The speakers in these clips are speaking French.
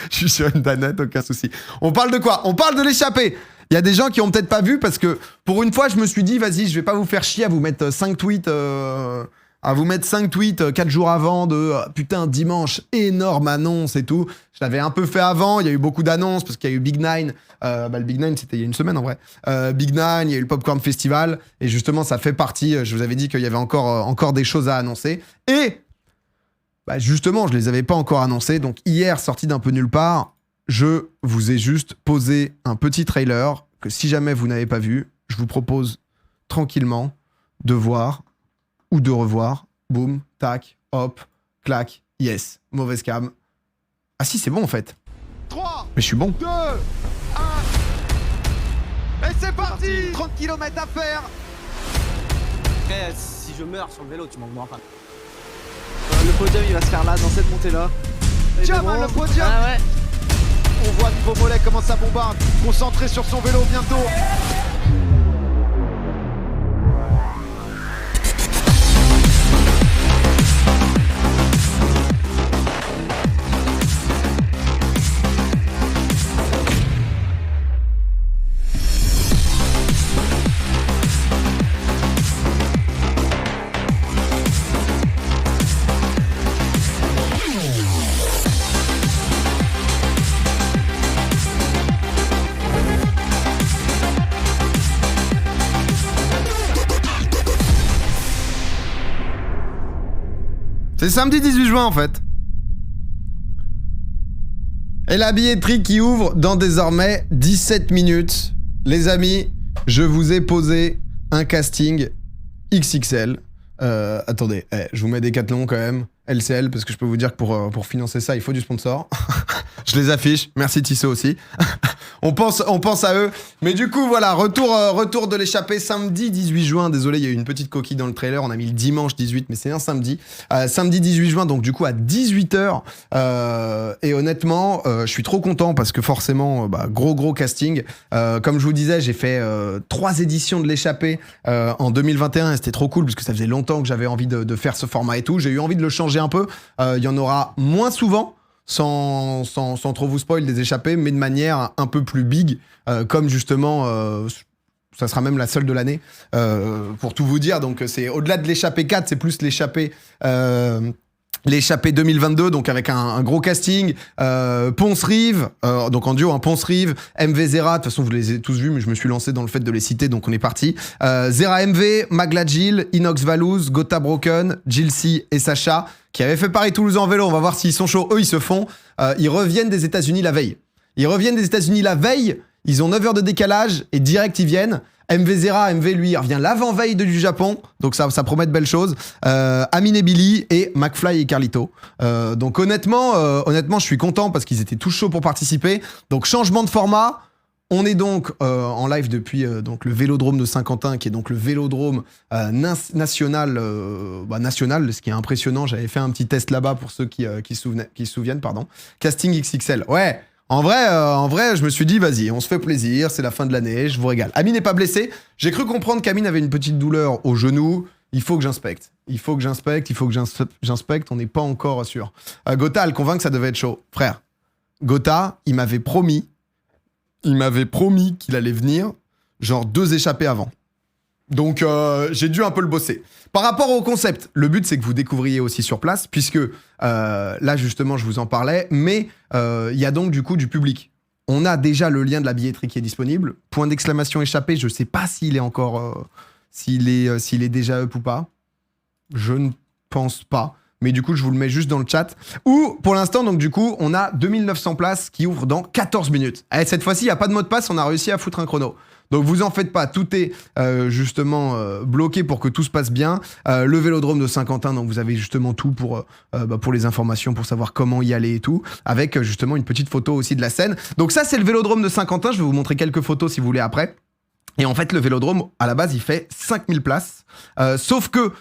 Je suis sur une danette, aucun souci. On parle de quoi? On parle de l'échappée. Il y a des gens qui ont peut-être pas vu parce que pour une fois, je me suis dit, vas-y, je vais pas vous faire chier à vous mettre 5 tweets. À vous mettre 5 tweets 4 jours avant de putain, dimanche, énorme annonce et tout. Je l'avais un peu fait avant, il y a eu beaucoup d'annonces parce qu'il y a eu Big Nine. Le Big Nine, c'était il y a une semaine en vrai. Big Nine, il y a eu le Popcorn Festival. Et justement, ça fait partie. Je vous avais dit qu'il y avait encore des choses à annoncer. Et justement, je les avais pas encore annoncées. Donc hier, sorti d'un peu nulle part, je vous ai juste posé un petit trailer que si jamais vous n'avez pas vu, je vous propose tranquillement de voir ou de revoir. Boum, tac, hop, clac, yes, mauvaise cam. Ah si, c'est bon en fait. 3, mais je suis bon. 2, 1. Et c'est parti. 30 km à faire. Après, si je meurs sur le vélo, tu m'en demanderas pas. Le podium, il va se faire là, dans cette montée-là. Tiens, le podium. Ah ouais. On voit niveau mollet comment ça bombarde. Concentré sur son vélo bientôt. C'est samedi 18 juin en fait. Et la billetterie qui ouvre dans désormais 17 minutes. Les amis, je vous ai posé un casting XXL. Attendez, je vous mets Decathlon quand même. LCL, parce que je peux vous dire que pour financer ça, il faut du sponsor. Je les affiche. Merci Tissot aussi. on pense à eux. Mais du coup, voilà, retour de l'échappée samedi 18 juin. Désolé, il y a eu une petite coquille dans le trailer. On a mis le dimanche 18, mais c'est un samedi. Samedi 18 juin, donc du coup à 18h. Et honnêtement, je suis trop content parce que forcément, gros casting. Comme je vous disais, j'ai fait 3 éditions de l'échappée en 2021 et c'était trop cool parce que ça faisait longtemps que j'avais envie de faire ce format et tout. J'ai eu envie de le changer un peu. Il y en aura moins souvent. Sans trop vous spoil des échappées, mais de manière un peu plus big, comme justement, ça sera même la seule de l'année, pour tout vous dire. Donc c'est au-delà de l'échappée 4, c'est plus l'échappée 2022, donc avec un gros casting, Ponce-Rive, donc en duo, Ponce-Rive, MV Zera, de toute façon vous les avez tous vus, mais je me suis lancé dans le fait de les citer, donc on est parti. Zera MV, Magla Jill, Inox Valouz, Gotha Broken, Jill C et Sacha, qui avaient fait Paris-Toulouse en vélo, on va voir s'ils sont chauds, eux ils se font. Ils reviennent des États-Unis la veille. Ils ont 9 heures de décalage et direct ils viennent. MV Zera, MV lui, il revient l'avant-veille du Japon, donc ça promet de belles choses. Amine et Billy et McFly et Carlito. Donc honnêtement, je suis content parce qu'ils étaient tous chauds pour participer. Donc changement de format. On est donc en live depuis donc le Vélodrome de Saint-Quentin, qui est donc le Vélodrome national, ce qui est impressionnant. J'avais fait un petit test là-bas pour ceux qui se souviennent, pardon. Casting XXL, ouais. En vrai, je me suis dit, vas-y, on se fait plaisir, c'est la fin de l'année, je vous régale. Amine n'est pas blessé. J'ai cru comprendre qu'Amine avait une petite douleur au genou. Il faut que j'inspecte. On n'est pas encore sûr. Gotha, le convainc que ça devait être chaud. Frère, Gotha, il m'avait promis qu'il allait venir, genre 2 échappées avant. Donc, j'ai dû un peu le bosser. Par rapport au concept, le but, c'est que vous découvriez aussi sur place, puisque là, justement, je vous en parlais, mais il y a donc, du coup, du public. On a déjà le lien de la billetterie qui est disponible. Point d'exclamation échappé, je sais pas s'il est encore... s'il est déjà up ou pas. Je ne pense pas. Mais du coup, je vous le mets juste dans le chat. Ou, pour l'instant, donc du coup, on a 2900 places qui ouvrent dans 14 minutes. Et cette fois-ci, il n'y a pas de mot de passe, on a réussi à foutre un chrono. Donc vous en faites pas, tout est justement bloqué pour que tout se passe bien. Le Vélodrome de Saint-Quentin, donc vous avez justement tout pour les informations, pour savoir comment y aller et tout, avec justement une petite photo aussi de la scène. Donc ça, c'est le Vélodrome de Saint-Quentin, je vais vous montrer quelques photos si vous voulez après. Et en fait, le Vélodrome, à la base, il fait 5000 places. Sauf que,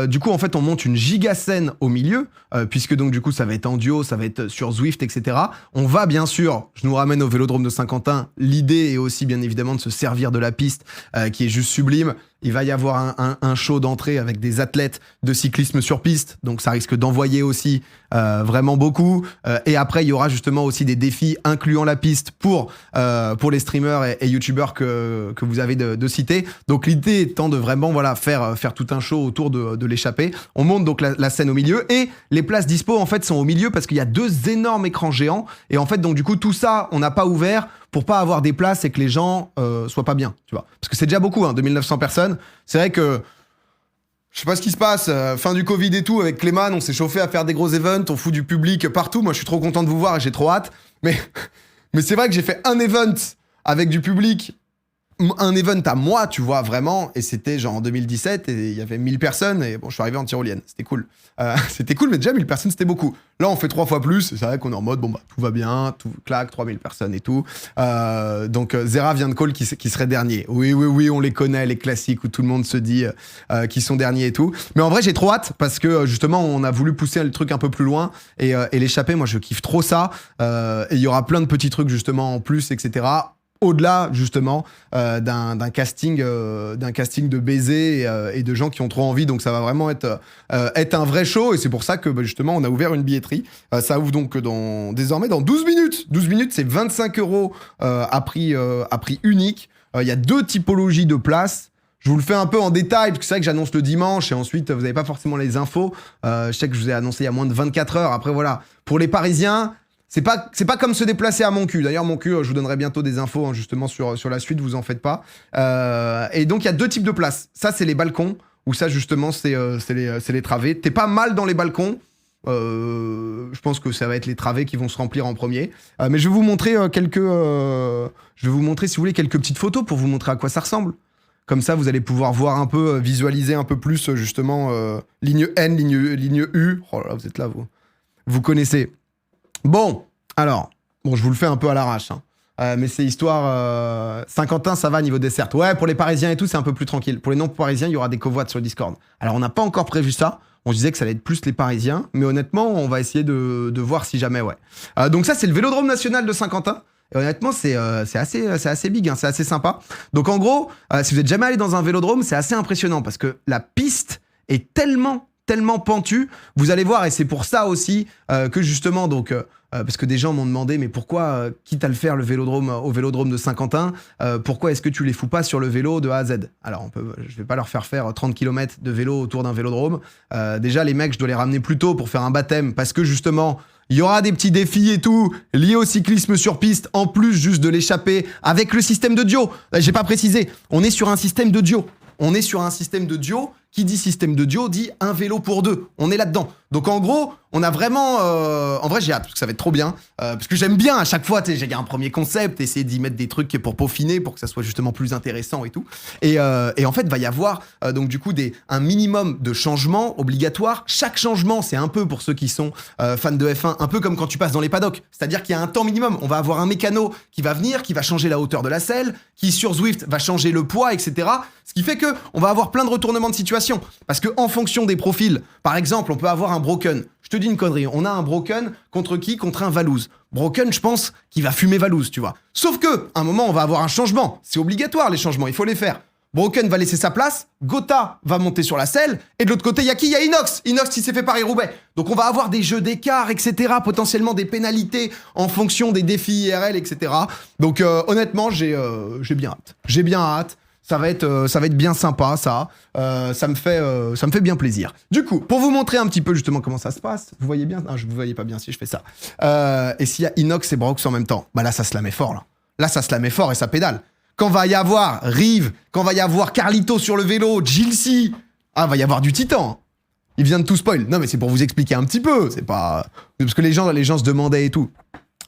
du coup, en fait, on monte une giga scène au milieu, puisque donc, du coup, ça va être en duo, ça va être sur Zwift, etc. On va, bien sûr, je nous ramène au Vélodrome de Saint-Quentin. L'idée est aussi, bien évidemment, de se servir de la piste, qui est juste sublime. il va y avoir un show d'entrée avec des athlètes de cyclisme sur piste, donc ça risque d'envoyer aussi vraiment beaucoup. Et après, il y aura justement aussi des défis incluant la piste pour les streamers et youtubeurs que vous avez de citer. Donc l'idée étant de vraiment faire tout un show autour de l'échappée. On monte donc la scène au milieu et les places dispo en fait sont au milieu parce qu'il y a 2 énormes écrans géants et en fait donc du coup tout ça on n'a pas ouvert pour pas avoir des places et que les gens soient pas bien, tu vois. Parce que c'est déjà beaucoup, 2900 personnes. C'est vrai que je sais pas ce qui se passe, fin du Covid et tout, avec Clément, on s'est chauffé à faire des gros events, on fout du public partout. Moi, je suis trop content de vous voir et j'ai trop hâte. Mais c'est vrai que j'ai fait un event avec du public, un event à moi, tu vois, vraiment, et c'était genre en 2017, et il y avait 1000 personnes, et bon, je suis arrivé en tyrolienne, c'était cool. C'était cool, mais déjà 1000 personnes, c'était beaucoup. Là, on fait 3 fois plus, et c'est vrai qu'on est en mode, bon bah, tout va bien, tout claque, 3000 personnes et tout. Donc, Zera vient de call qui serait dernier. Oui, on les connaît, les classiques, où tout le monde se dit qu'ils sont derniers et tout. Mais en vrai, j'ai trop hâte, parce que justement, on a voulu pousser le truc un peu plus loin, et l'échappée, moi, je kiffe trop ça. Et il y aura plein de petits trucs, justement, en plus, etc., au-delà justement d'un casting de baisers et de gens qui ont trop envie, donc ça va vraiment être un vrai show et c'est pour ça que justement on a ouvert une billetterie. Ça ouvre donc désormais dans 12 minutes. 12 minutes, c'est 25 € à prix unique. Il y a 2 typologies de places. Je vous le fais un peu en détail, parce que c'est vrai que j'annonce le dimanche et ensuite vous n'avez pas forcément les infos. Je sais que je vous ai annoncé il y a moins de 24 heures. Après voilà, pour les Parisiens, c'est pas comme se déplacer à Moncu. D'ailleurs, Moncu, je vous donnerai bientôt des infos justement sur la suite, vous en faites pas. Et donc, il y a 2 types de places. Ça, c'est les balcons, ou ça, justement, c'est les travées. T'es pas mal dans les balcons. Je pense que ça va être les travées qui vont se remplir en premier. Mais je vais vous montrer je vais vous montrer, si vous voulez, quelques petites photos pour vous montrer à quoi ça ressemble. Comme ça, vous allez pouvoir voir un peu, visualiser un peu plus, justement, ligne N, ligne U. Oh là là, vous êtes là, vous. Vous connaissez. Bon, alors, je vous le fais un peu à l'arrache, mais c'est histoire... Saint-Quentin, ça va niveau dessert. Ouais, pour les Parisiens et tout, c'est un peu plus tranquille. Pour les non-Parisiens, il y aura des covoites sur le Discord. Alors, on n'a pas encore prévu ça. On se disait que ça allait être plus les Parisiens, mais honnêtement, on va essayer de voir si jamais, ouais. Donc ça, c'est le Vélodrome National de Saint-Quentin. Et honnêtement, c'est assez big, c'est assez sympa. Donc en gros, si vous êtes jamais allé dans un vélodrome, c'est assez impressionnant parce que la piste est tellement pentu, vous allez voir, et c'est pour ça aussi que justement, donc, parce que des gens m'ont demandé, mais pourquoi, quitte à le faire au vélodrome de Saint-Quentin, pourquoi est-ce que tu les fous pas sur le vélo de A à Z? Alors, je vais pas leur faire 30 km de vélo autour d'un vélodrome. Déjà, les mecs, je dois les ramener plus tôt pour faire un baptême, parce que justement, il y aura des petits défis et tout, liés au cyclisme sur piste, en plus juste de l'échapper, avec le système de duo. J'ai pas précisé, on est sur un système de duo. Qui dit système de duo dit un vélo pour 2. On est là-dedans. Donc en gros, on a vraiment... en vrai, j'ai hâte, parce que ça va être trop bien. Parce que j'aime bien à chaque fois, tu sais, j'ai un premier concept, essayer d'y mettre des trucs pour peaufiner, pour que ça soit justement plus intéressant et tout. Et en fait, va y avoir donc du coup un minimum de changements obligatoires. Chaque changement, c'est un peu pour ceux qui sont fans de F1, un peu comme quand tu passes dans les paddocks. C'est-à-dire qu'il y a un temps minimum. On va avoir un mécano qui va venir, qui va changer la hauteur de la selle, qui sur Zwift va changer le poids, etc. Ce qui fait que on va avoir plein de retournements de situation. Parce que en fonction des profils, par exemple, on peut avoir un Broken. Je te dis une connerie, on a un Broken contre qui? Contre un Valouz. Broken, je pense qu'il va fumer Valouz, tu vois. Sauf que, à un moment, on va avoir un changement. C'est obligatoire, les changements, il faut les faire. Broken va laisser sa place, Gotha va monter sur la selle, et de l'autre côté, il y a qui? Il y a Inox. Inox qui s'est fait Paris-Roubaix. Donc on va avoir des jeux d'écart, etc., potentiellement des pénalités en fonction des défis IRL, etc. Donc honnêtement, j'ai bien hâte. J'ai bien hâte. Ça va être bien sympa, ça. Ça me fait bien plaisir. Du coup, pour vous montrer un petit peu justement comment ça se passe, vous voyez bien? Ah, je vous voyais pas bien si je fais ça. Et s'il y a Inox et Brox en même temps, bah là, ça se la met fort, là. Là, ça se la met fort et ça pédale. Quand va y avoir Rive, quand va y avoir Carlito sur le vélo, Gilsey, va y avoir du titan. Il vient de tout spoil. Non, mais c'est pour vous expliquer un petit peu. C'est pas... Parce que les gens se demandaient et tout.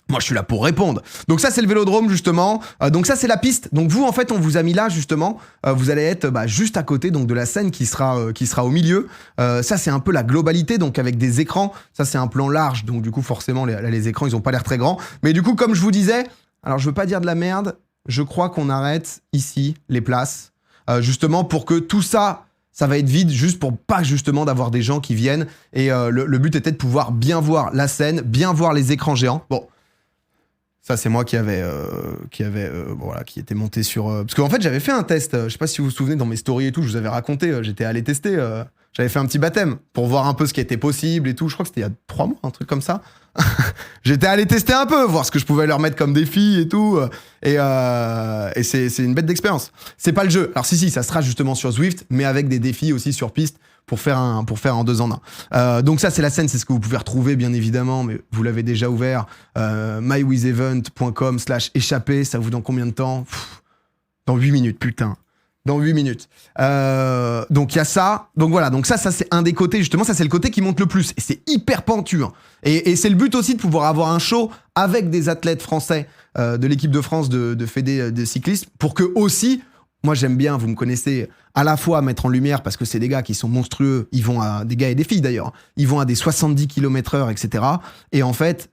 Moi, je suis là pour répondre. Donc ça, c'est le vélodrome, justement. Donc ça, c'est la piste. Donc vous, en fait, on vous a mis là, justement. Vous allez être juste à côté donc de la scène qui sera au milieu. Ça, c'est un peu la globalité, donc avec des écrans. Ça, c'est un plan large. Donc du coup, forcément, les écrans, ils ont pas l'air très grands. Mais du coup, comme je vous disais, alors je veux pas dire de la merde, je crois qu'on arrête ici les places. Justement, pour que tout ça... Ça va être vide juste pour pas justement d'avoir des gens qui viennent. Et le but était de pouvoir bien voir la scène, bien voir les écrans géants. Bon, Ça, c'est moi qui était monté sur... Parce qu'en fait, j'avais fait un test. Je sais pas si vous vous souvenez, dans mes stories et tout, je vous avais raconté. J'étais allé tester. J'avais fait un petit baptême pour voir un peu ce qui était possible et tout. Je crois que c'était il y a 3 mois, un truc comme ça. J'étais allé tester un peu, voir ce que je pouvais leur mettre comme défi et tout. Et c'est une bête d'expérience. C'est pas le jeu. Alors si, ça sera justement sur Zwift, mais avec des défis aussi sur piste pour faire en 2 en 1. Donc ça, c'est la scène, c'est ce que vous pouvez retrouver, bien évidemment, mais vous l'avez déjà ouvert. mywithevent.com/échappé, ça vous dans combien de temps? Dans 8 minutes, putain. Dans 8 minutes. Donc il y a ça. Donc voilà, donc ça c'est un des côtés, justement, ça c'est le côté qui monte le plus. Et c'est hyper pentu. Hein. Et c'est le but aussi de pouvoir avoir un show avec des athlètes français de l'équipe de France de fédé de cyclisme pour que aussi, moi j'aime bien, vous me connaissez, à la fois mettre en lumière parce que c'est des gars qui sont monstrueux, ils vont à des gars et des filles d'ailleurs, ils vont à des 70 km/h, etc. Et en fait,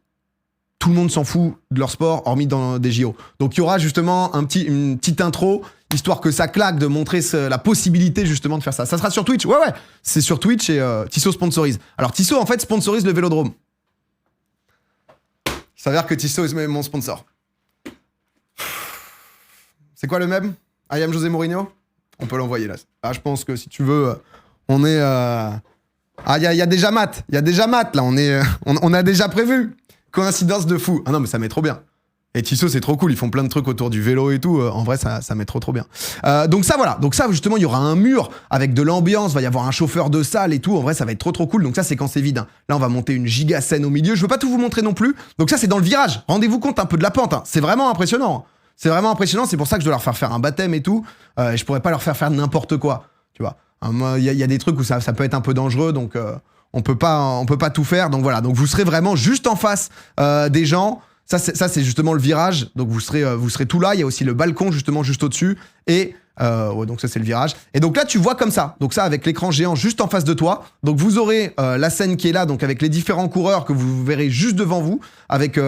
tout le monde s'en fout de leur sport, hormis dans des JO. Donc il y aura justement une petite intro, histoire que ça claque, de montrer la possibilité justement de faire ça. Ça sera sur Twitch, ouais, c'est sur Twitch et Tissot sponsorise. Alors Tissot en fait sponsorise le Vélodrome. Il s'avère que Tissot est mon sponsor. C'est quoi le même? I am José Mourinho? On peut l'envoyer là. Ah, je pense que si tu veux, on est... Ah, il y a déjà Matt, là, on a déjà prévu. Coïncidence de fou. Ah non, mais ça met trop bien. Et Tissot, c'est trop cool. Ils font plein de trucs autour du vélo et tout. En vrai, ça met trop bien. Donc ça, voilà. Donc ça, justement, il y aura un mur avec de l'ambiance. Va y avoir un chauffeur de salle et tout. En vrai, ça va être trop cool. Donc ça, c'est quand c'est vide. Hein. Là, on va monter une giga scène au milieu. Je veux pas tout vous montrer non plus. Donc ça, c'est dans le virage. Rendez-vous compte un peu de la pente. Hein. C'est vraiment impressionnant. C'est pour ça que je dois leur faire un baptême et tout. Je pourrais pas leur faire n'importe quoi. Tu vois. Il y a des trucs où ça peut être un peu dangereux. Donc... On peut pas tout faire, donc voilà. Donc vous serez vraiment juste en face des gens. Ça c'est justement le virage. Donc vous serez tout là. Il y a aussi le balcon justement juste au-dessus. Et donc ça c'est le virage. Et donc là tu vois comme ça. Donc ça avec l'écran géant juste en face de toi. Donc vous aurez la scène qui est là. Donc avec les différents coureurs que vous verrez juste devant vous, avec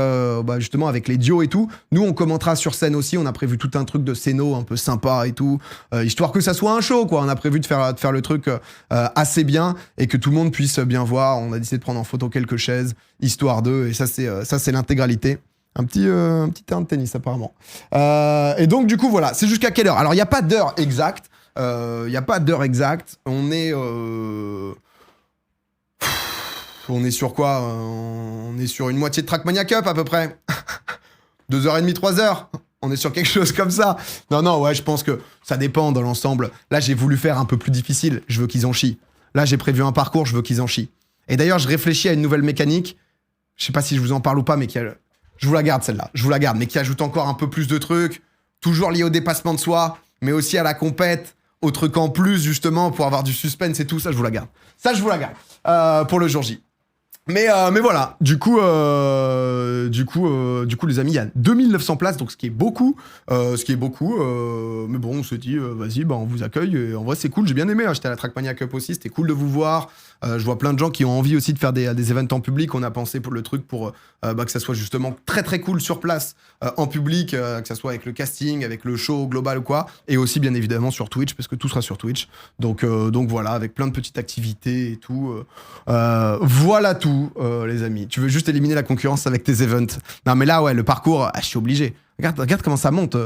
justement avec les dios et tout. Nous on commentera sur scène aussi. On a prévu tout un truc de scéno un peu sympa et tout, histoire que ça soit un show quoi. On a prévu de faire le truc assez bien et que tout le monde puisse bien voir. On a décidé de prendre en photo quelques chaises, histoire d'eux. Et ça c'est l'intégralité. Un petit terrain de tennis apparemment. Et donc du coup voilà, c'est jusqu'à quelle heure? Alors il n'y a pas d'heure exacte. On est sur quoi? On est sur une moitié de Trackmania Cup à peu près. 2h30, 3h. On est sur quelque chose comme ça. Non, ouais, je pense que ça dépend dans l'ensemble. Là, j'ai voulu faire un peu plus difficile. Je veux qu'ils en chient. Là, j'ai prévu un parcours, je veux qu'ils en chient. Et d'ailleurs, je réfléchis à une nouvelle mécanique. Je sais pas si je vous en parle ou pas, mais je vous la garde celle-là. Je vous la garde, mais qui ajoute encore un peu plus de trucs. Toujours lié au dépassement de soi, mais aussi à la compète. Au truc en plus, justement, pour avoir du suspense et tout. Ça, je vous la garde. Pour le jour J. Mais voilà, du coup, les amis, il y a 2900 places, donc ce qui est beaucoup. Mais bon, on se dit, vas-y, on vous accueille. Et en vrai, c'est cool, j'ai bien aimé. J'étais à la Trackmania Cup aussi, c'était cool de vous voir. Je vois plein de gens qui ont envie aussi de faire des events en public. On a pensé pour le truc pour que ça soit justement très très cool sur place, en public, que ça soit avec le casting, avec le show global ou quoi. Et aussi, bien évidemment, sur Twitch, parce que tout sera sur Twitch. Donc voilà, avec plein de petites activités et tout. Voilà tout. Les amis, tu veux juste éliminer la concurrence avec tes events. Non mais là ouais, le parcours, je suis obligé. Regarde comment ça monte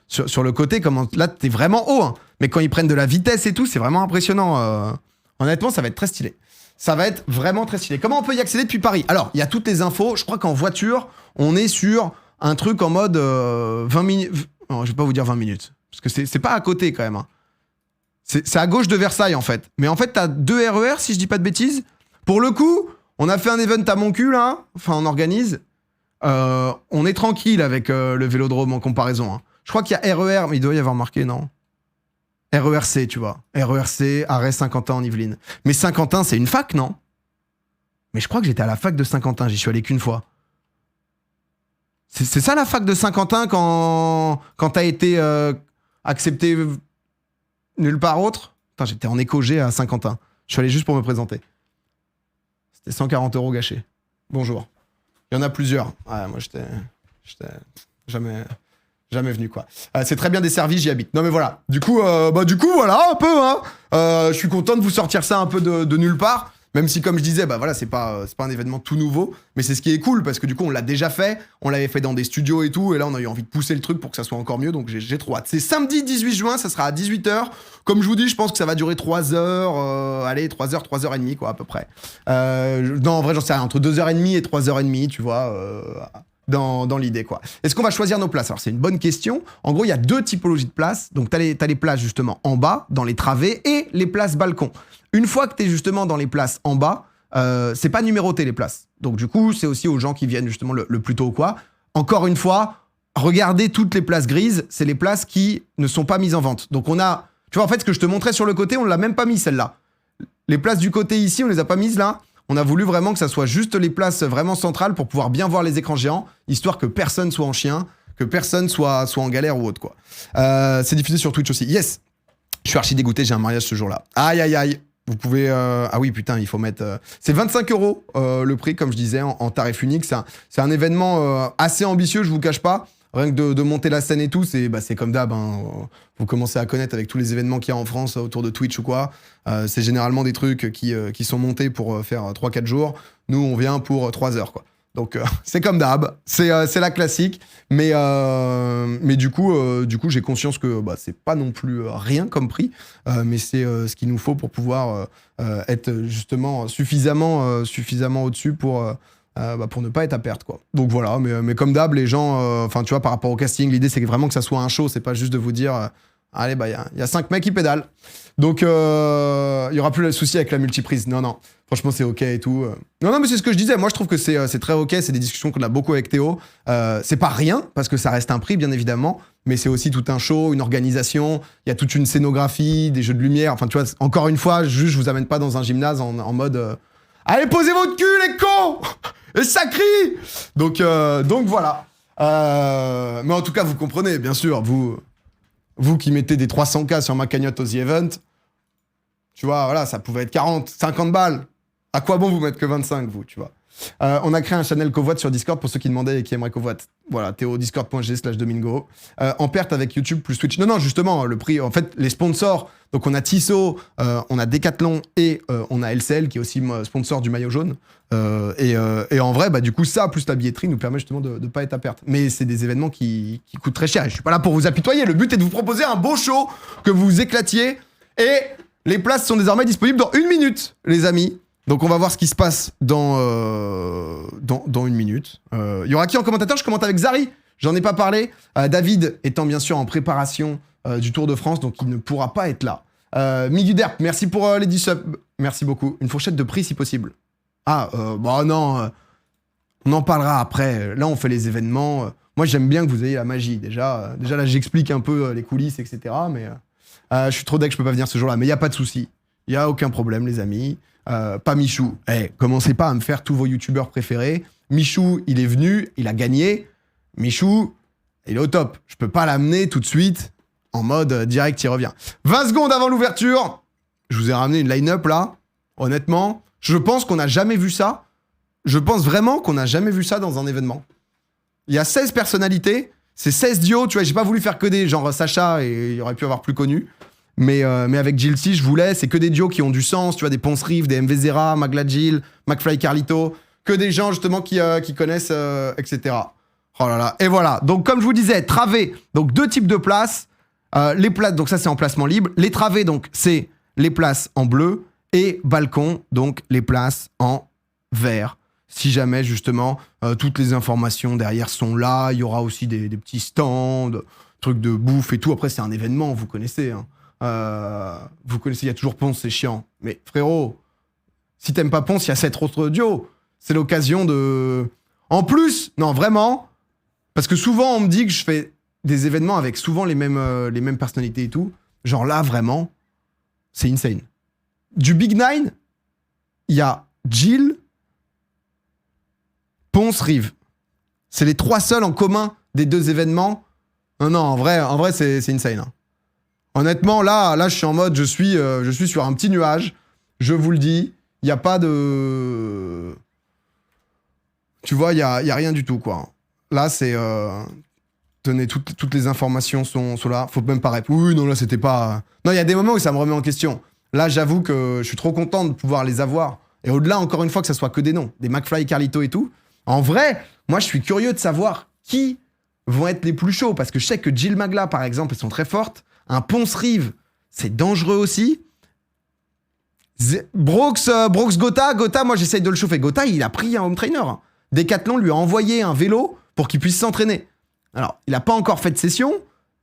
sur le côté, là t'es vraiment haut, hein. Mais quand ils prennent de la vitesse et tout, c'est vraiment impressionnant. Honnêtement, ça va être très stylé. Ça va être vraiment très stylé. Comment on peut y accéder depuis Paris? Alors, il y a toutes les infos. Je crois qu'en voiture, on est sur un truc en mode 20 minutes. Non, je vais pas vous dire 20 minutes. Parce que c'est pas à côté quand même. Hein. C'est à gauche de Versailles en fait. Mais en fait, t'as 2 RER si je dis pas de bêtises. Pour le coup, on a fait un event à mon cul là. Enfin, on organise. On est tranquille avec le Vélodrome en comparaison. Hein. Je crois qu'il y a RER, mais il doit y avoir marqué, non? RERC, tu vois. RERC, arrêt Saint-Quentin en Yvelines. Mais Saint-Quentin, c'est une fac, non? Mais je crois que j'étais à la fac de Saint-Quentin, j'y suis allé qu'une fois. C'est ça la fac de Saint-Quentin quand t'as été accepté nulle part autre? Putain, j'étais en éco-G à Saint-Quentin. Je suis allé juste pour me présenter. C'était 140 € gâchés. Bonjour. Il y en a plusieurs. Ouais, moi, j'étais jamais venu, quoi. C'est très bien desservi, j'y habite. Non, mais voilà. Du coup, voilà, un peu, hein. Je suis content de vous sortir ça un peu de nulle part. Même si, comme je disais, bah voilà, c'est pas un événement tout nouveau, mais c'est ce qui est cool parce que du coup, on l'a déjà fait, on l'avait fait dans des studios et tout, et là, on a eu envie de pousser le truc pour que ça soit encore mieux, donc j'ai trop hâte. C'est samedi 18 juin, ça sera à 18h. Comme je vous dis, je pense que ça va durer 3 heures, allez, 3 heures, 3h30, quoi, à peu près. Non, en vrai, j'en sais rien, entre 2h30 et 3h30, tu vois, dans l'idée, quoi. Est-ce qu'on va choisir nos places? Alors, c'est une bonne question. En gros, il y a 2 typologies de places. Donc, t'as les places, justement, en bas, dans les travées, et les places balcon. Une fois que t'es justement dans les places en bas, c'est pas numéroté, les places. Donc, du coup, c'est aussi aux gens qui viennent, justement, le plus tôt ou quoi. Encore une fois, regardez toutes les places grises, c'est les places qui ne sont pas mises en vente. Donc, on a... Tu vois, en fait, ce que je te montrais sur le côté, on l'a même pas mis, celle-là. Les places du côté ici, on les a pas mises, là. On a voulu vraiment que ça soit juste les places vraiment centrales pour pouvoir bien voir les écrans géants, histoire que personne soit en chien, que personne soit en galère ou autre, quoi. C'est diffusé sur Twitch aussi. Yes. Je suis archi dégoûté, j'ai un mariage ce jour-là. Aïe, aïe, aïe. Vous pouvez... Ah oui, putain, il faut mettre... C'est 25 € le prix, comme je disais, en tarif unique. C'est un événement assez ambitieux, je vous cache pas. Rien que de monter la scène et tout, c'est comme d'hab. Hein. Vous commencez à connaître avec tous les événements qu'il y a en France autour de Twitch ou quoi. C'est généralement des trucs qui sont montés pour faire 3-4 jours. Nous, on vient pour 3 heures, quoi. Donc, c'est comme d'hab. C'est la classique. Mais du coup, j'ai conscience que c'est pas non plus rien comme prix. Mais c'est ce qu'il nous faut pour pouvoir être justement suffisamment au-dessus pour ne pas être à perte, quoi. Donc voilà, mais comme d'hab, les gens, enfin tu vois, par rapport au casting, l'idée c'est vraiment que ça soit un show, c'est pas juste de vous dire, allez, bah il y a 5 mecs qui pédalent. Donc il y aura plus le souci avec la multiprise. Non, franchement c'est ok et tout. Non, mais c'est ce que je disais, moi je trouve que c'est très ok, c'est des discussions qu'on a beaucoup avec Théo. C'est pas rien, parce que ça reste un prix, bien évidemment, mais c'est aussi tout un show, une organisation, il y a toute une scénographie, des jeux de lumière, enfin tu vois, encore une fois, juste je vous amène pas dans un gymnase en mode... Allez, posez votre cul, les cons! Et ça crie! Donc voilà. Mais en tout cas, vous comprenez, bien sûr, vous qui mettez des 300K sur ma cagnotte aux The Event, tu vois, voilà, ça pouvait être 40, 50 balles. À quoi bon vous mettre que 25, vous, tu vois? On a créé un channel covoite sur Discord pour ceux qui demandaient et qui aimeraient covoite. Voilà, théodiscord.g/Domingo. En perte avec YouTube plus Twitch. Non, justement, le prix, en fait, les sponsors. Donc, on a Tissot, on a Decathlon et on a LCL qui est aussi sponsor du maillot jaune. Et en vrai, du coup, ça, plus la billetterie, nous permet justement de ne pas être à perte. Mais c'est des événements qui coûtent très cher. Et je suis pas là pour vous apitoyer. Le but est de vous proposer un beau show, que vous vous éclatiez. Et les places sont désormais disponibles dans 1 minute, les amis. Donc on va voir ce qui se passe dans 1 minute. Il y aura qui en commentateur? Je commente avec Zari. J'en ai pas parlé. David étant bien sûr en préparation du Tour de France, donc il ne pourra pas être là. Miguderp, merci pour les 10 subs. Merci beaucoup. Une fourchette de prix si possible. Non. On en parlera après. Là, on fait les événements. Moi, j'aime bien que vous ayez la magie. Déjà là, j'explique un peu les coulisses, etc. Mais je suis trop deck, je peux pas venir ce jour-là. Mais il n'y a pas de souci. Il n'y a aucun problème, les amis. Pas Michou. Commencez pas à me faire tous vos youtubeurs préférés. Michou, il est venu, il a gagné. Michou, il est au top. Je peux pas l'amener tout de suite en mode direct, il revient. 20 secondes avant l'ouverture. Je vous ai ramené une line-up là. Honnêtement, je pense qu'on n'a jamais vu ça. Je pense vraiment qu'on n'a jamais vu ça dans un événement. Il y a 16 personnalités. C'est 16 duos. Tu vois, j'ai pas voulu faire que des genre Sacha et il y aurait pu avoir plus connu. Mais avec Jilcy, je voulais, c'est que des duos qui ont du sens, tu vois, des Ponce Riff, des MV Zera, Magla Jill, McFly Carlito, que des gens justement qui connaissent, etc. Oh là là, et voilà. Donc comme je vous disais, travées, donc 2 types de places. Les places, donc ça c'est en placement libre. Les travées, donc c'est les places en bleu. Et balcon, donc les places en vert. Si jamais justement, toutes les informations derrière sont là, il y aura aussi des petits stands, trucs de bouffe et tout. Après c'est un événement, vous connaissez, hein. Vous connaissez, il y a toujours Ponce, c'est chiant. Mais frérot, si t'aimes pas Ponce, il y a 7 autres duos. C'est l'occasion de... En plus, non, vraiment, parce que souvent, on me dit que je fais des événements avec souvent les mêmes personnalités et tout. Genre là, vraiment, c'est insane. Du Big Nine, il y a Jill, Ponce, Rive. C'est les 3 seuls en commun des 2 événements. Non, en vrai c'est insane, hein. Honnêtement, là, je suis en mode, je suis sur un petit nuage. Je vous le dis, il n'y a pas de... Tu vois, il y a rien du tout, quoi. Là, c'est... Tenez, toutes les informations sont là. Faut même pas répondre. Oui, non, là, c'était pas... Non, il y a des moments où ça me remet en question. Là, j'avoue que je suis trop content de pouvoir les avoir Et au-delà, encore une fois, que ça soit que des noms, des McFly, Carlito et tout. En vrai, moi, je suis curieux de savoir qui vont être les plus chauds. Parce que je sais que Jill Magla, par exemple, elles sont très fortes. Un Ponce Rive, c'est dangereux aussi. Brox Gotha, moi, j'essaye de le chauffer. Gotha, il a pris un home trainer. Decathlon lui a envoyé un vélo pour qu'il puisse s'entraîner. Alors, il n'a pas encore fait de session,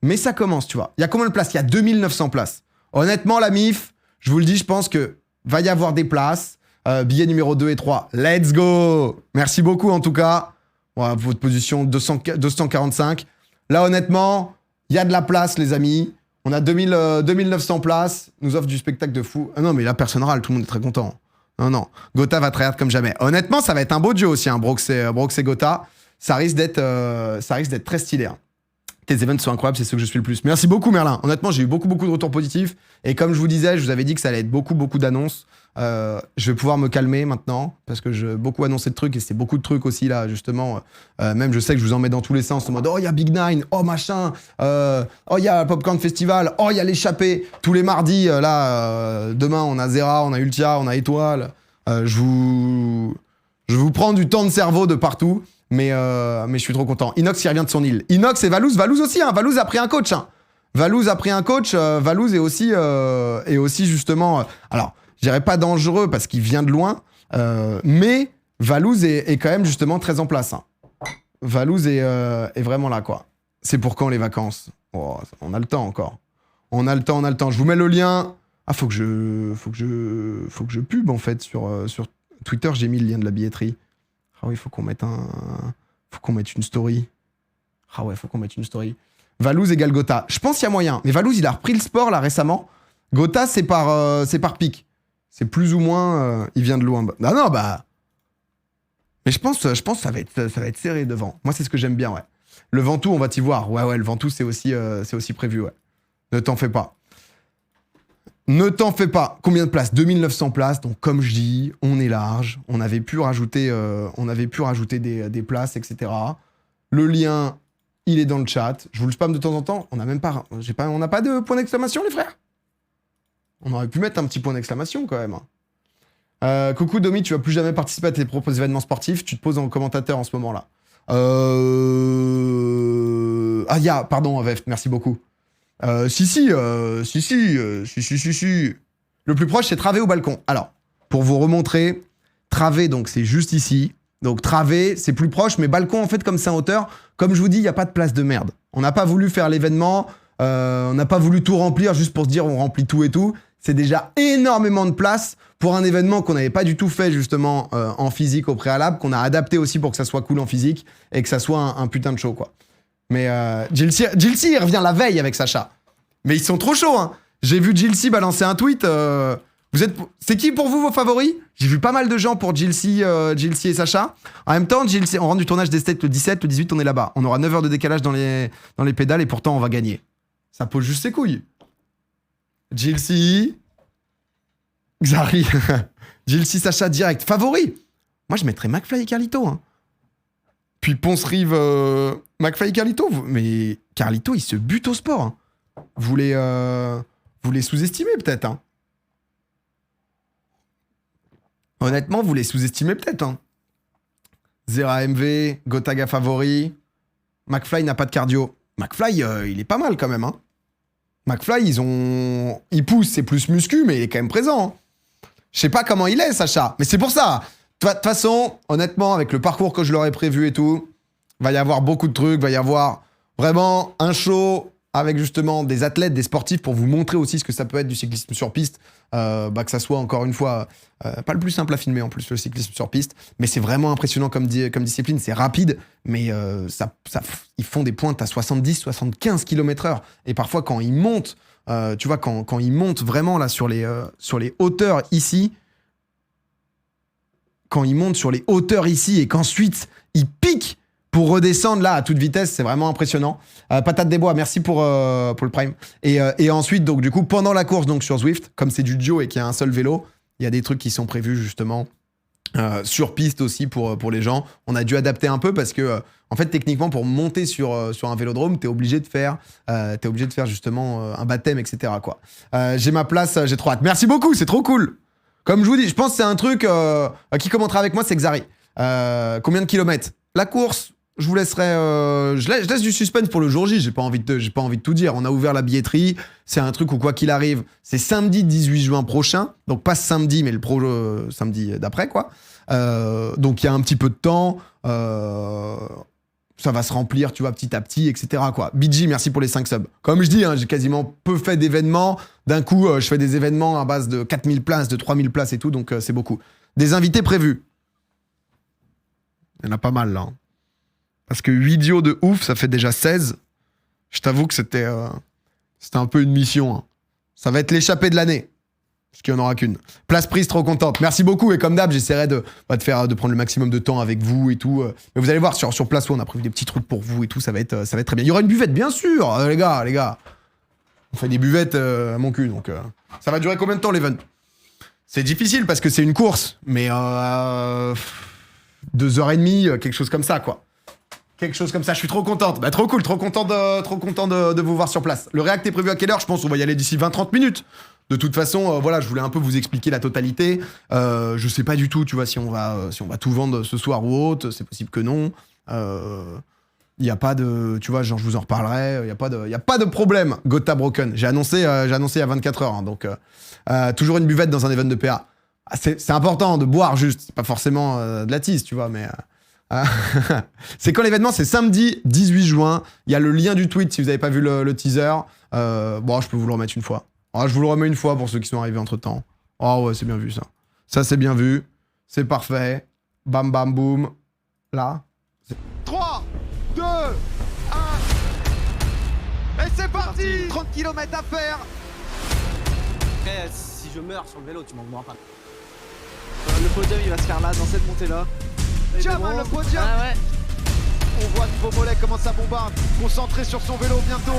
mais ça commence, tu vois. Il y a combien de places? Il y a 2900 places. Honnêtement, la MIF, je vous le dis, je pense que va y avoir des places. Billet numéro 2 et 3. Let's go! Merci beaucoup, en tout cas. Ouais, votre position 245. Là, honnêtement, il y a de la place, les amis. On a 2900 places. Nous offre du spectacle de fou. Ah non, mais là, personne râle. Tout le monde est très content. Non. Gotha va tryhard comme jamais. Honnêtement, ça va être un beau duo aussi, hein, Brox et Gotha. Ça risque d'être très stylé. Hein. Tes events sont incroyables, c'est ceux que je suis le plus. Merci beaucoup, Merlin. Honnêtement, j'ai eu beaucoup de retours positifs. Et comme je vous disais, je vous avais dit que ça allait être beaucoup d'annonces. Je vais pouvoir me calmer maintenant parce que j'ai beaucoup annoncé de trucs et c'est beaucoup de trucs aussi là, justement. Même je sais que je vous en mets dans tous les sens en mode oh, il y a Big Nine, oh machin, oh, il y a Popcorn Festival, oh, il y a l'échappée. Tous les mardis, demain, on a Zera, on a Ultia, on a Étoile. Je vous prends du temps de cerveau de partout. Mais je suis trop content. Inox, il revient de son île. Inox et Valouz. Valouz aussi, hein. Valouz a pris un coach. Hein. Valouz a pris un coach. Valouz est aussi justement... alors, je dirais pas dangereux parce qu'il vient de loin. Mais Valouz est quand même justement très en place. Hein. Valouz est vraiment là, quoi. C'est pour quand les vacances? Oh, on a le temps encore. On a le temps. Je vous mets le lien. Ah, faut que je pub, en fait, sur Twitter. J'ai mis le lien de la billetterie. Ah oui, faut qu'on mette une story. Ah ouais, faut qu'on mette une story. Valouz égale Gotha. Je pense qu'il y a moyen. Mais Valouz, il a repris le sport, là, récemment. Gotha, c'est par pic. C'est plus ou moins... il vient de loin. Ah non, bah... Mais je pense que ça va être serré devant. Moi, c'est ce que j'aime bien, ouais. Le Ventoux, on va t'y voir. Ouais, le Ventoux, c'est aussi prévu, ouais. Ne t'en fais pas. Combien de places? 2900 places. Donc, comme je dis, on est large. On avait pu rajouter des places, etc. Le lien, il est dans le chat. Je vous le spam de temps en temps. On n'a pas de point d'exclamation, les frères? On aurait pu mettre un petit point d'exclamation, quand même. Coucou, Domi, tu vas plus jamais participer à tes propres événements sportifs. Tu te poses en commentateur en ce moment-là. Pardon, Veft, merci beaucoup. Si. Le plus proche, c'est Travé au balcon. Alors, pour vous remontrer, Travé, donc c'est juste ici. Donc Travé, c'est plus proche, mais balcon, en fait, comme c'est en hauteur, comme je vous dis, il n'y a pas de place de merde. On n'a pas voulu faire l'événement, on n'a pas voulu tout remplir juste pour se dire on remplit tout et tout. C'est déjà énormément de place pour un événement qu'on n'avait pas du tout fait justement en physique au préalable, qu'on a adapté aussi pour que ça soit cool en physique et que ça soit un putain de show, quoi. Mais Jilcy, il revient la veille avec Sacha. Mais ils sont trop chauds, hein. J'ai vu Jilcy balancer un tweet. C'est qui pour vous vos favoris? J'ai vu pas mal de gens pour Jilcy et Sacha. En même temps, Jilcy, on rentre du tournage des States le 17, le 18, on est là-bas. On aura 9 heures de décalage dans les pédales et pourtant on va gagner. Ça pose juste ses couilles. Jilcy. Xari. Jilcy, Sacha direct. Favori. Moi, je mettrais McFly et Carlito, hein. Puis Ponce Rive, McFly et Carlito. Mais Carlito, il se bute au sport. Hein. Vous les sous-estimez peut-être. Hein. Honnêtement, vous les sous-estimez peut-être. Hein. Zera MV, Gotaga favori. McFly n'a pas de cardio. McFly, il est pas mal quand même. Hein. McFly, il pousse, c'est plus muscu, mais il est quand même présent. Hein. Je sais pas comment il est, Sacha. Mais c'est pour ça. De toute façon, honnêtement, avec le parcours que je leur ai prévu et tout, va y avoir beaucoup de trucs, va y avoir vraiment un show avec justement des athlètes, des sportifs pour vous montrer aussi ce que ça peut être du cyclisme sur piste, que ça soit encore une fois pas le plus simple à filmer en plus le cyclisme sur piste, mais c'est vraiment impressionnant comme discipline, c'est rapide, mais ils font des pointes à 70-75 km/h et parfois quand ils montent, tu vois quand ils montent vraiment là sur les hauteurs ici, et qu'ensuite ils piquent pour redescendre là à toute vitesse, c'est vraiment impressionnant. Patate des bois, merci pour le prime. Et ensuite, donc du coup, pendant la course donc sur Zwift, comme c'est du duo et qu'il y a un seul vélo, il y a des trucs qui sont prévus justement sur piste aussi pour les gens. On a dû adapter un peu parce que en fait techniquement pour monter sur un vélodrome, t'es obligé de faire justement un baptême, etc. quoi. J'ai ma place, j'ai trop hâte. Merci beaucoup, c'est trop cool. Comme je vous dis, je pense que c'est un truc qui commentera avec moi, c'est Xari. Combien de kilomètres? La course, je vous laisserai... je laisse du suspense pour le jour J, j'ai pas envie de tout dire. On a ouvert la billetterie, c'est un truc où quoi qu'il arrive, c'est samedi 18 juin prochain, donc pas ce samedi, mais le samedi d'après, quoi. Donc il y a un petit peu de temps, ça va se remplir, tu vois, petit à petit, etc., quoi. BG, merci pour les 5 subs. Comme je dis, hein, j'ai quasiment peu fait d'événements. D'un coup, je fais des événements à base de 4000 places, de 3000 places et tout, donc c'est beaucoup. Des invités prévus. Il y en a pas mal, là. Hein. Parce que 8 duos de ouf, ça fait déjà 16. Je t'avoue que c'était un peu une mission. Hein. Ça va être l'échappée de l'année. Parce qu'il n'y en aura qu'une. Place prise, trop contente. Merci beaucoup. Et comme d'hab, j'essaierai de prendre le maximum de temps avec vous et tout. Mais vous allez voir, sur place, on a prévu des petits trucs pour vous et tout. Ça va être très bien. Il y aura une buvette, bien sûr, les gars. On fait des buvettes à mon cul. Donc, ça va durer combien de temps, l'event? C'est difficile parce que c'est une course. Mais 2h30, quelque chose comme ça, quoi. Quelque chose comme ça, je suis trop contente. Bah, trop cool, trop content de vous voir sur place. Le React est prévu à quelle heure? Je pense qu'on va y aller d'ici 20-30 minutes. De toute façon, voilà, je voulais un peu vous expliquer la totalité. Je sais pas du tout, tu vois, si on va tout vendre ce soir ou autre. C'est possible que non. Il y a pas de, tu vois, genre je vous en reparlerai. Il y a pas de problème. Gotha Broken. J'ai annoncé il y a 24 heures. Hein, donc toujours une buvette dans un event de PA. C'est important de boire juste. C'est pas forcément de la tease, tu vois, mais. C'est quand l'événement? C'est samedi 18 juin. Il y a le lien du tweet si vous n'avez pas vu le teaser. Bon, je peux vous le remettre une fois. Je vous le remets une fois pour ceux qui sont arrivés entre temps. Oh ouais, c'est bien vu ça. Ça, c'est bien vu. C'est parfait. Bam, bam, boum. Là. 3, 2, 1. Et c'est parti. 30 km à faire. Après, si je meurs sur le vélo, tu m'en demanderas pas. Le podium il va se faire là, dans cette montée là. Jamal, le podium. Ah ouais. On voit Nouveau Mollet comment ça bombarde. Concentré sur son vélo bientôt.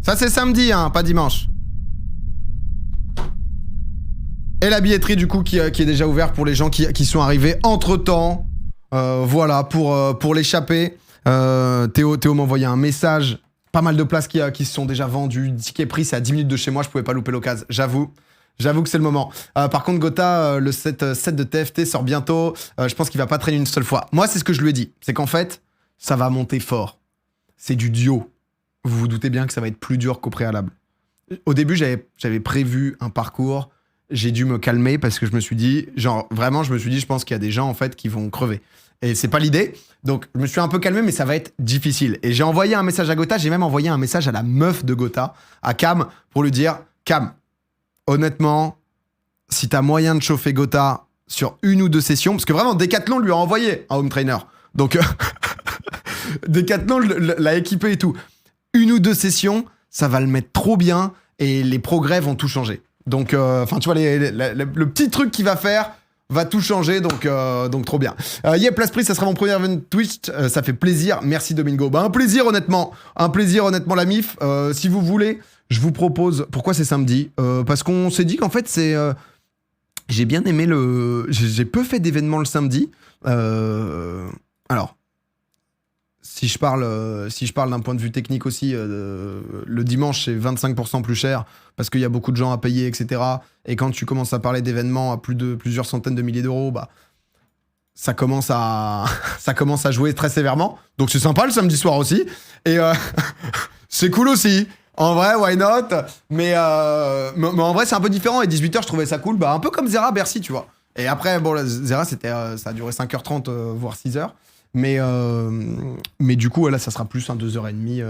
Ça, c'est samedi, hein, pas dimanche. Et la billetterie, du coup, qui est déjà ouverte pour les gens qui sont arrivés entre-temps. Voilà, pour l'échapper. Théo m'a envoyé un message. Pas mal de places qui se sont déjà vendues. Le ticket prix, c'est à 10 minutes de chez moi. Je pouvais pas louper l'occasion, j'avoue. J'avoue que c'est le moment. Par contre, Gotha, le set de TFT sort bientôt. Je pense qu'il va pas traîner une seule fois. Moi, c'est ce que je lui ai dit. C'est qu'en fait, ça va monter fort. C'est du duo. Vous vous doutez bien que ça va être plus dur qu'au préalable. Au début, j'avais prévu un parcours. J'ai dû me calmer parce que je me suis dit, je pense qu'il y a des gens, en fait, qui vont crever. Et c'est pas l'idée. Donc, je me suis un peu calmé, mais ça va être difficile. Et j'ai envoyé un message à Gotha. J'ai même envoyé un message à la meuf de Gotha, à Cam, pour lui dire, Cam, honnêtement, si t'as moyen de chauffer Gotha sur une ou deux sessions, parce que vraiment, Decathlon lui a envoyé un home trainer. Donc, Decathlon l'a équipé et tout. Une ou deux sessions, ça va le mettre trop bien et les progrès vont tout changer. Donc, tu vois, le petit truc qu'il va faire va tout changer, donc trop bien. Place Prix, ça sera mon premier event Twitch, ça fait plaisir. Merci Domingo. Un plaisir honnêtement, la MIF. Si vous voulez, je vous propose. Pourquoi c'est samedi? Parce qu'on s'est dit qu'en fait c'est. J'ai bien aimé j'ai peu fait d'événements le samedi. Alors. Si je parle d'un point de vue technique aussi, le dimanche, c'est 25% plus cher parce qu'il y a beaucoup de gens à payer, etc. Et quand tu commences à parler d'événements à plusieurs centaines de milliers d'euros, bah, ça commence à jouer très sévèrement. Donc c'est sympa le samedi soir aussi. Et c'est cool aussi. En vrai, why not? Mais en vrai, c'est un peu différent. Et 18h, je trouvais ça cool. Bah, un peu comme Zera Bercy, tu vois. Et après, bon, Zera, ça a duré 5h30, voire 6h. Mais du coup, là, ça sera plus un 2h30,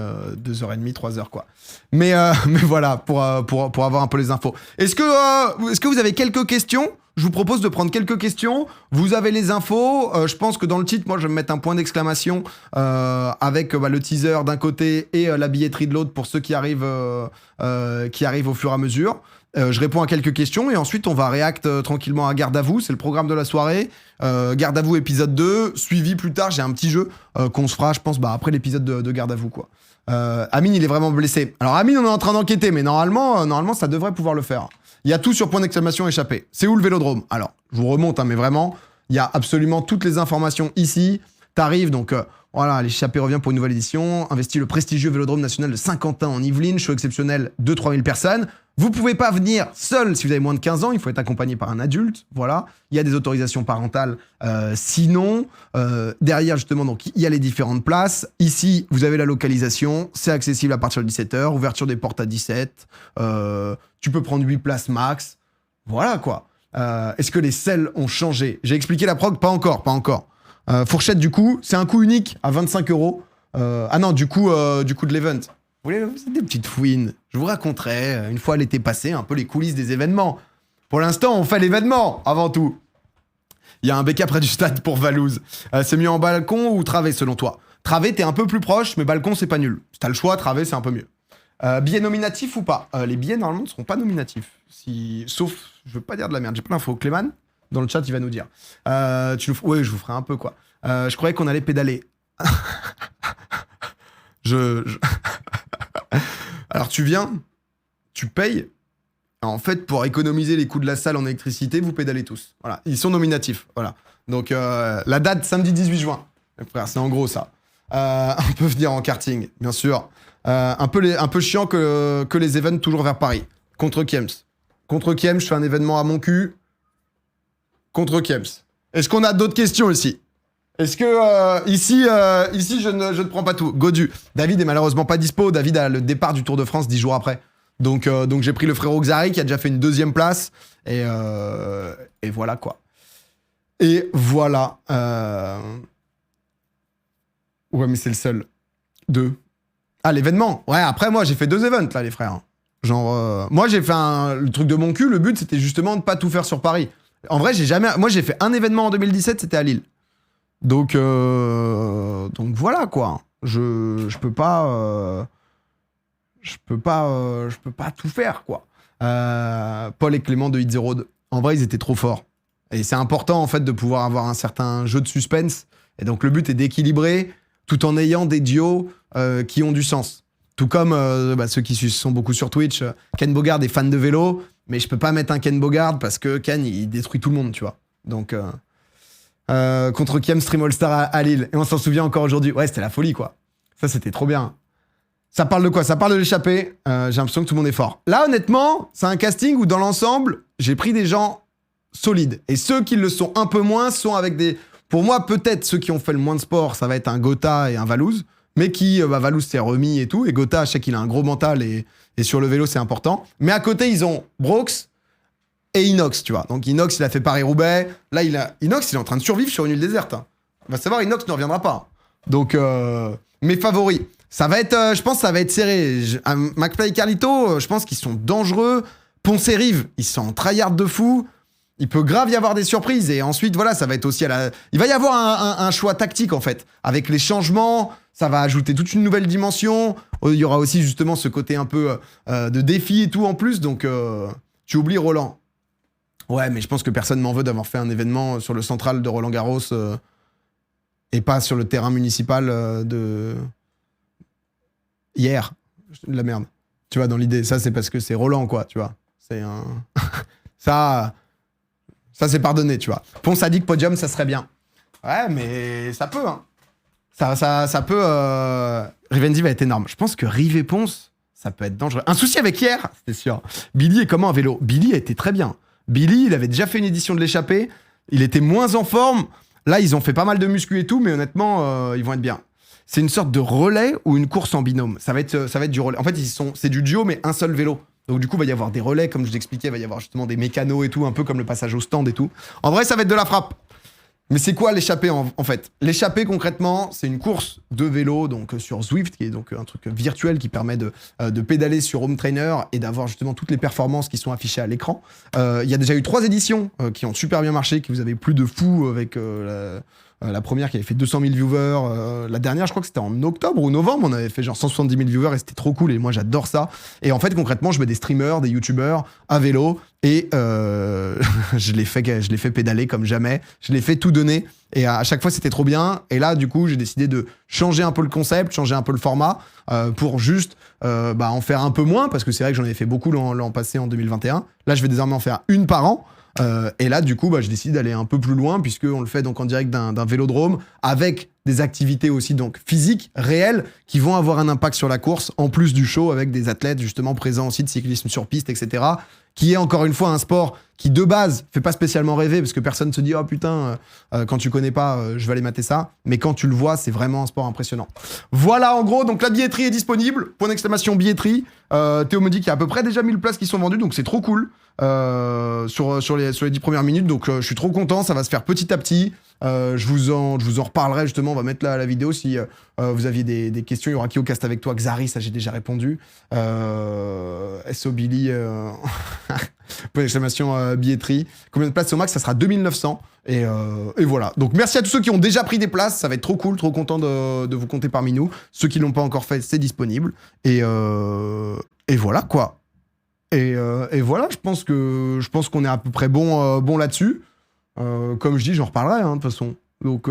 3h, quoi. Mais voilà, pour avoir un peu les infos. Est-ce que vous avez quelques questions je vous propose de prendre quelques questions. Vous avez les infos. Je pense que dans le titre, moi, je vais me mettre un point d'exclamation avec le teaser d'un côté et la billetterie de l'autre pour ceux qui arrivent au fur et à mesure. Je réponds à quelques questions et ensuite on va react tranquillement à Garde à vous, c'est le programme de la soirée. Garde à vous épisode 2, suivi plus tard, j'ai un petit jeu qu'on se fera, je pense, après l'épisode de Garde à vous, quoi. Amine, il est vraiment blessé. Alors Amine, on est en train d'enquêter, mais normalement ça devrait pouvoir le faire. Il y a tout sur point d'exclamation échappé. C'est où le vélodrome? Alors, je vous remonte, mais vraiment, il y a absolument toutes les informations ici. T'arrives, donc voilà, l'échappée revient pour une nouvelle édition. Investit le prestigieux vélodrome national de Saint-Quentin en Yvelines, show exceptionnel de 3000 personnes. Vous pouvez pas venir seul si vous avez moins de 15 ans, il faut être accompagné par un adulte, voilà. Il y a des autorisations parentales, sinon, derrière justement, donc il y a les différentes places. Ici, vous avez la localisation, c'est accessible à partir de 17h, ouverture des portes à 17, tu peux prendre 8 places max, voilà quoi. Est-ce que les selles ont changé? J'ai expliqué la prog, pas encore. Fourchette du coup, c'est un coût unique à 25 €. Ah non, du coup de l'event. Vous voulez des petites fouines? Je vous raconterai, une fois l'été passé, un peu les coulisses des événements. Pour l'instant, on fait l'événement, avant tout. Il y a un BK près du stade pour Valouz. C'est mieux en balcon ou Travé, selon toi? Travé, t'es un peu plus proche, mais balcon, c'est pas nul. Si t'as le choix, Travé, c'est un peu mieux. Billets nominatifs ou pas? Les billets, normalement, ne seront pas nominatifs. Sauf, je veux pas dire de la merde, j'ai pas l'info. Clément, dans le chat, il va nous dire. Oui, je vous ferai un peu, quoi. Je croyais qu'on allait pédaler. Alors tu viens, tu payes. En fait, pour économiser les coûts de la salle en électricité, vous pédalez tous. Voilà, ils sont nominatifs. Voilà. Donc la date, samedi 18 juin. Frère, c'est en gros ça. On peut venir en karting, bien sûr. Un peu chiant que les events toujours vers Paris. Contre Kiems. Je fais un événement à mon cul. Contre Kiems. Est-ce qu'on a d'autres questions ici? Est-ce que ici je ne prends pas tout. Godu. David est malheureusement pas dispo. David a le départ du Tour de France 10 jours après. Donc j'ai pris le frérot Xari qui a déjà fait une 2e place. Et voilà quoi. Et voilà. Ouais, mais c'est le seul. 2. Ah, l'événement. Ouais, après moi j'ai fait 2 events là les frères. Genre moi j'ai fait le truc de mon cul. Le but c'était justement de pas tout faire sur Paris. En vrai moi j'ai fait un événement en 2017, c'était à Lille. Donc voilà quoi. Je peux pas tout faire quoi. Paul et Clément de Hit 02. En vrai, ils étaient trop forts. Et c'est important en fait de pouvoir avoir un certain jeu de suspense. Et donc le but est d'équilibrer tout en ayant des duos qui ont du sens. Tout comme ceux qui sont beaucoup sur Twitch, Ken Bogard est fan de vélo, mais je peux pas mettre un Ken Bogard parce que Ken il détruit tout le monde, tu vois. Donc contre Kiem Stream All-Star à Lille. Et on s'en souvient encore aujourd'hui. Ouais, c'était la folie, quoi. Ça, c'était trop bien. Ça parle de quoi? Ça parle de l'échappée. J'ai l'impression que tout le monde est fort. Là, honnêtement, c'est un casting où, dans l'ensemble, j'ai pris des gens solides. Et ceux qui le sont un peu moins sont avec des... Pour moi, peut-être, ceux qui ont fait le moins de sport, ça va être un Gotha et un Valouz. Mais qui... Valouz s'est remis et tout. Et Gotha, je sais qu'il a un gros mental et sur le vélo, c'est important. Mais à côté, ils ont Brooks et Inox, tu vois. Donc Inox, il a fait Paris-Roubaix. Là, Inox, il est en train de survivre sur une île déserte. Hein. On va savoir, Inox ne reviendra pas. Donc, mes favoris. Ça va être, je pense, ça va être serré. McFly et Carlito, je pense qu'ils sont dangereux. Ponce et Rive, ils sont en tryhard de fou. Il peut grave y avoir des surprises. Et ensuite, voilà, ça va être aussi Il va y avoir un choix tactique, en fait. Avec les changements, ça va ajouter toute une nouvelle dimension. Il y aura aussi, justement, ce côté un peu de défi et tout en plus. Donc, tu oublies Roland. Ouais, mais je pense que personne m'en veut d'avoir fait un événement sur le central de Roland-Garros et pas sur le terrain municipal de... Hier. De la merde. Tu vois, dans l'idée. Ça, c'est parce que c'est Roland, quoi, tu vois. C'est un... Ça, c'est pardonné, tu vois. Ponce a dit que podium, ça serait bien. Ouais, mais ça peut, hein. Ça peut... Rivendi va être énorme. Je pense que Rive et Ponce, ça peut être dangereux. Un souci avec hier, c'était sûr. Billy est comment à vélo? Billy a été très bien. Billy, il avait déjà fait une édition de l'échappée. Il était moins en forme. Là, ils ont fait pas mal de muscu et tout, mais honnêtement, ils vont être bien. C'est une sorte de relais ou une course en binôme. Ça va être du relais. En fait, c'est du duo, mais un seul vélo. Donc du coup, il va y avoir des relais, comme je l'expliquais, il va y avoir justement des mécanos et tout, un peu comme le passage au stand et tout. En vrai, ça va être de la frappe. Mais c'est quoi l'échappée en fait? L'échappée concrètement, c'est une course de vélo donc sur Zwift, qui est donc un truc virtuel qui permet de pédaler sur Home Trainer et d'avoir justement toutes les performances qui sont affichées à l'écran. Il y a déjà eu 3 éditions qui ont super bien marché, qui vous avez plus de fous avec la première qui avait fait 200 000 viewers. La dernière, je crois que c'était en octobre ou novembre, on avait fait genre 170 000 viewers et c'était trop cool et moi j'adore ça. Et en fait, concrètement, je mets des streamers, des youtubeurs à vélo et je les fais pédaler comme jamais. Je les fais tout donner et à chaque fois c'était trop bien. Et là, du coup, j'ai décidé de changer un peu le concept, changer un peu le format pour juste en faire un peu moins parce que c'est vrai que j'en avais fait beaucoup l'an passé en 2021. Là, je vais désormais en faire une par an. Et là, du coup, je décide d'aller un peu plus loin puisqu'on le fait donc en direct d'un vélodrome avec des activités aussi donc physiques, réelles, qui vont avoir un impact sur la course, en plus du show avec des athlètes justement présents aussi de cyclisme sur piste, etc. Qui est encore une fois un sport qui de base fait pas spécialement rêver parce que personne se dit oh putain quand tu connais pas je vais aller mater ça, mais quand tu le vois c'est vraiment un sport impressionnant. Voilà en gros, donc la billetterie est disponible, point d'exclamation billetterie. Théo me dit qu'il y a à peu près déjà 1000 places qui sont vendues, donc c'est trop cool sur les 10 premières minutes, donc je suis trop content, ça va se faire petit à petit. Je vous en reparlerai justement, on va mettre là la vidéo si vous aviez des questions. Il y aura qui au cast avec toi, Xari, ça j'ai déjà répondu. SO Billy, point d'exclamation billetterie. Combien de places au max? Ça sera 2900. Et voilà. Donc merci à tous ceux qui ont déjà pris des places, ça va être trop cool, trop content de vous compter parmi nous. Ceux qui l'ont pas encore fait, c'est disponible. Et voilà quoi. Et voilà, je pense qu'on est à peu près bon là-dessus. Comme je dis, j'en reparlerai, de toute façon. Donc,